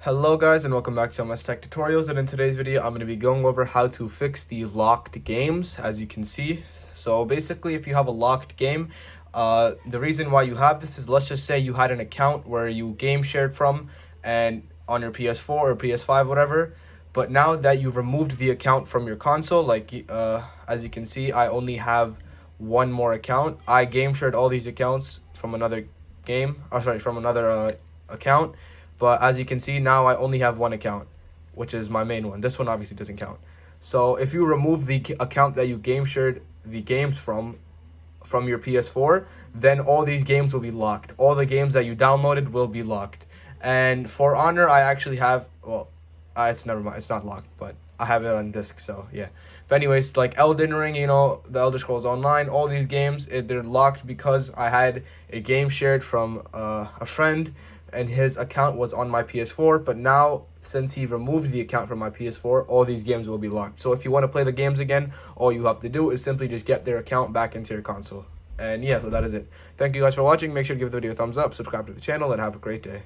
Hello guys and welcome back to MS Tech Tutorials, and in today's video I'm going to be going over how to fix the locked games, as you can see. So basically, if you have a locked game, the reason why you have this is, let's just say you had an account where you game shared from and on your PS4 or PS5, whatever, but now that you've removed the account from your console, like as you can see, I only have one more account. I game shared all these accounts from another from another account. But as you can see, now I only have one account, which is my main one. This one obviously doesn't count. So if you remove the account that you game shared the games from your PS4, then all these games will be locked. All the games that you downloaded will be locked. And For Honor, I actually have, well, it's never mind. It's not locked, but I have it on disc, so yeah. But anyways, like Elden Ring, the Elder Scrolls Online, all these games, they're locked because I had a game shared from a friend, and his account was on my PS4, but now since he removed the account from my PS4, all these games will be locked. So if you want to play the games again, all you have to do is simply just get their account back into your console. And yeah, so that is it. Thank you guys for watching. Make sure to give the video a thumbs up, subscribe to the channel, and have a great day.